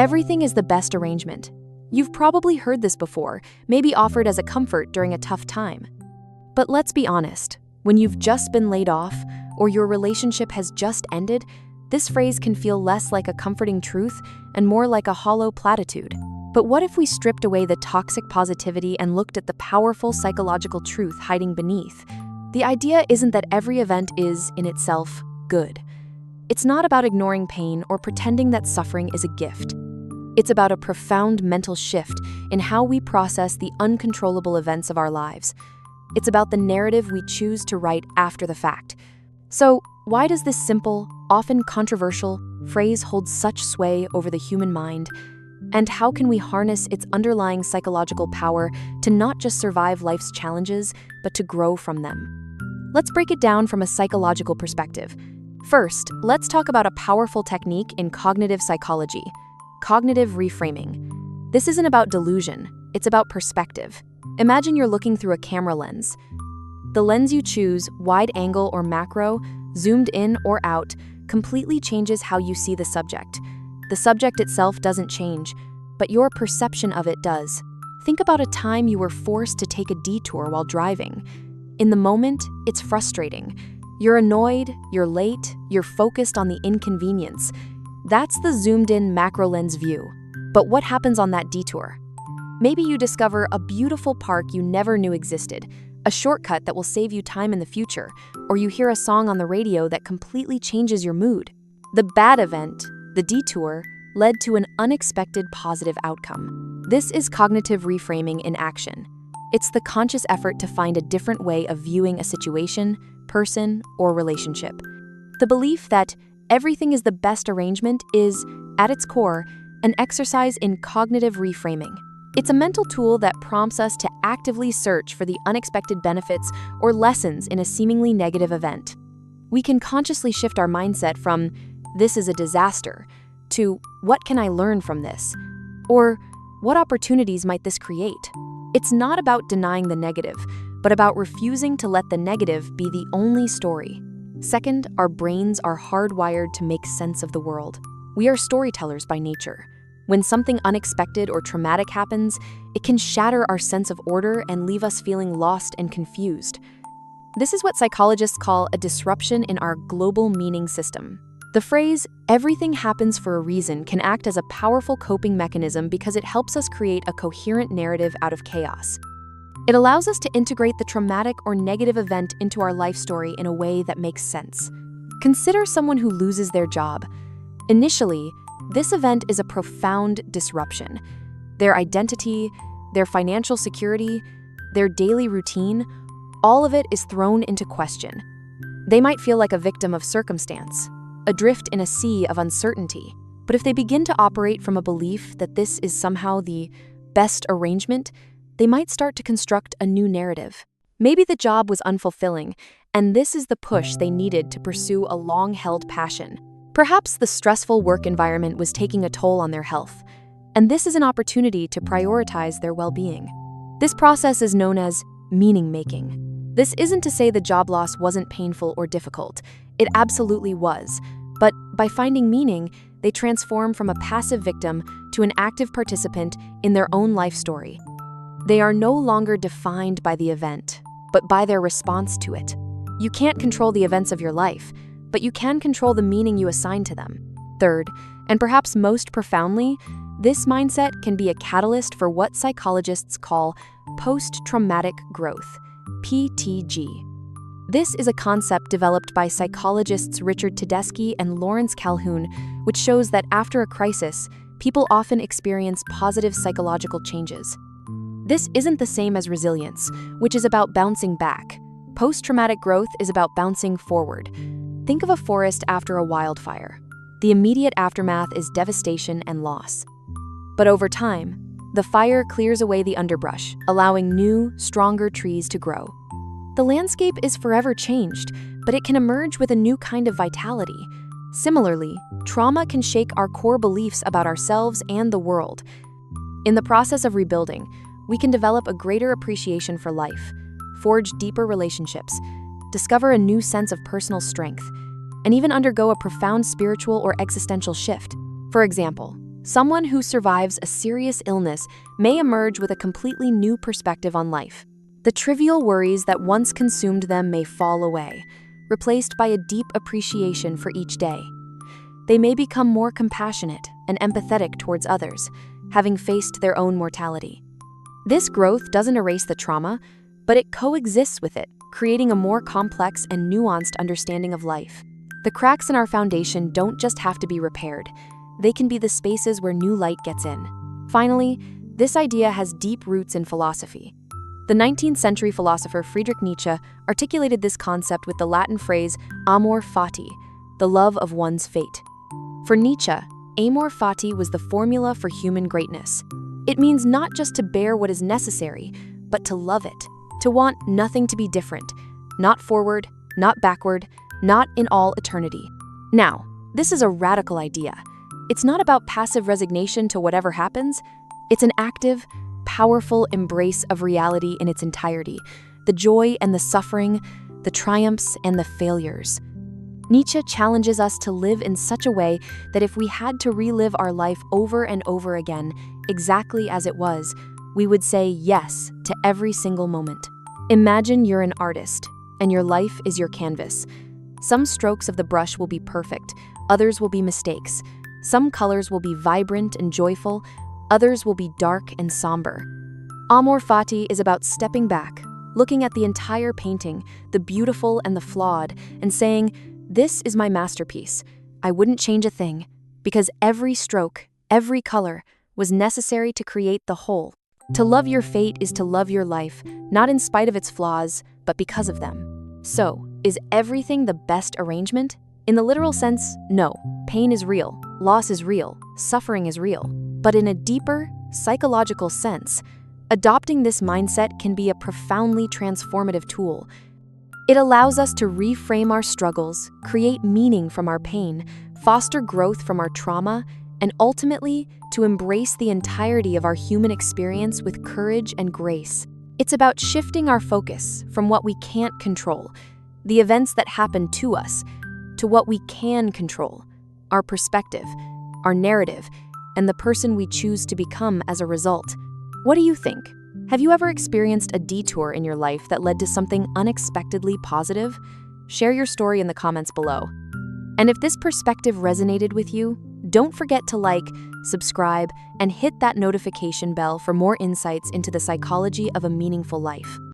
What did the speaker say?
Everything is the best arrangement. You've probably heard this before, maybe offered as a comfort during a tough time. But let's be honest, when you've just been laid off or your relationship has just ended, this phrase can feel less like a comforting truth and more like a hollow platitude. But what if we stripped away the toxic positivity and looked at the powerful psychological truth hiding beneath? The idea isn't that every event is, in itself, good. It's not about ignoring pain or pretending that suffering is a gift. It's about a profound mental shift in how we process the uncontrollable events of our lives. It's about the narrative we choose to write after the fact. So, why does this simple, often controversial, phrase hold such sway over the human mind? And how can we harness its underlying psychological power to not just survive life's challenges, but to grow from them? Let's break it down from a psychological perspective. First, let's talk about a powerful technique in cognitive psychology: cognitive reframing. This isn't about delusion, it's about perspective. Imagine you're looking through a camera lens. The lens you choose, wide angle or macro, zoomed in or out, completely changes how you see the subject. The subject itself doesn't change, but your perception of it does. Think about a time you were forced to take a detour while driving. In the moment, it's frustrating. You're annoyed, you're late, you're focused on the inconvenience. That's the zoomed-in macro lens view. But what happens on that detour? Maybe you discover a beautiful park you never knew existed, a shortcut that will save you time in the future, or you hear a song on the radio that completely changes your mood. The bad event, the detour, led to an unexpected positive outcome. This is cognitive reframing in action. It's the conscious effort to find a different way of viewing a situation, person, or relationship. The belief that everything is the best arrangement is, at its core, an exercise in cognitive reframing. It's a mental tool that prompts us to actively search for the unexpected benefits or lessons in a seemingly negative event. We can consciously shift our mindset from, "This is a disaster," to, "What can I learn from this?" Or, "What opportunities might this create?" It's not about denying the negative, but about refusing to let the negative be the only story. Second, our brains are hardwired to make sense of the world. We are storytellers by nature. When something unexpected or traumatic happens, it can shatter our sense of order and leave us feeling lost and confused. This is what psychologists call a disruption in our global meaning system. The phrase, "everything happens for a reason," can act as a powerful coping mechanism because it helps us create a coherent narrative out of chaos. It allows us to integrate the traumatic or negative event into our life story in a way that makes sense. Consider someone who loses their job. Initially, this event is a profound disruption. Their identity, their financial security, their daily routine, all of it is thrown into question. They might feel like a victim of circumstance, adrift in a sea of uncertainty. But if they begin to operate from a belief that this is somehow the best arrangement, they might start to construct a new narrative. Maybe the job was unfulfilling, and this is the push they needed to pursue a long-held passion. Perhaps the stressful work environment was taking a toll on their health, and this is an opportunity to prioritize their well-being. This process is known as meaning-making. This isn't to say the job loss wasn't painful or difficult. It absolutely was. But by finding meaning, they transform from a passive victim to an active participant in their own life story. They are no longer defined by the event, but by their response to it. You can't control the events of your life, but you can control the meaning you assign to them. Third, and perhaps most profoundly, this mindset can be a catalyst for what psychologists call post-traumatic growth, PTG. This is a concept developed by psychologists Richard Tedeschi and Lawrence Calhoun, which shows that after a crisis, people often experience positive psychological changes. This isn't the same as resilience, which is about bouncing back. Post-traumatic growth is about bouncing forward. Think of a forest after a wildfire. The immediate aftermath is devastation and loss. But over time, the fire clears away the underbrush, allowing new, stronger trees to grow. The landscape is forever changed, but it can emerge with a new kind of vitality. Similarly, trauma can shake our core beliefs about ourselves and the world. In the process of rebuilding, we can develop a greater appreciation for life, forge deeper relationships, discover a new sense of personal strength, and even undergo a profound spiritual or existential shift. For example, Someone who survives a serious illness may emerge with a completely new perspective on life. The trivial worries that once consumed them may fall away, replaced by a deep appreciation for each day. They may become more compassionate and empathetic towards others, having faced their own mortality. This growth doesn't erase the trauma, but it coexists with it, creating a more complex and nuanced understanding of life. The cracks in our foundation don't just have to be repaired. They can be the spaces where new light gets in. Finally, this idea has deep roots in philosophy. The 19th century philosopher Friedrich Nietzsche articulated this concept with the Latin phrase amor fati, the love of one's fate. For Nietzsche, amor fati was the formula for human greatness. It means not just to bear what is necessary, but to love it, to want nothing to be different, not forward, not backward, not in all eternity. Now, this is a radical idea. It's not about passive resignation to whatever happens. It's an active, powerful embrace of reality in its entirety, the joy and the suffering, the triumphs and the failures. Nietzsche challenges us to live in such a way that if we had to relive our life over and over again, exactly as it was, we would say yes to every single moment. Imagine you're an artist, and your life is your canvas. Some strokes of the brush will be perfect, others will be mistakes. Some colors will be vibrant and joyful, others will be dark and somber. Amor fati is about stepping back, looking at the entire painting, the beautiful and the flawed, and saying, "This is my masterpiece. I wouldn't change a thing," because every stroke, every color, was necessary to create the whole. To love your fate is to love your life, not in spite of its flaws, but because of them. So, is everything the best arrangement? In the literal sense, no. Pain is real, loss is real, suffering is real. But in a deeper, psychological sense, adopting this mindset can be a profoundly transformative tool. It allows us to reframe our struggles, create meaning from our pain, foster growth from our trauma, and ultimately, to embrace the entirety of our human experience with courage and grace. It's about shifting our focus from what we can't control, the events that happen to us, to what we can control, our perspective, our narrative, and the person we choose to become as a result. What do you think? Have you ever experienced a detour in your life that led to something unexpectedly positive? Share your story in the comments below. And if this perspective resonated with you, don't forget to like, subscribe, and hit that notification bell for more insights into the psychology of a meaningful life.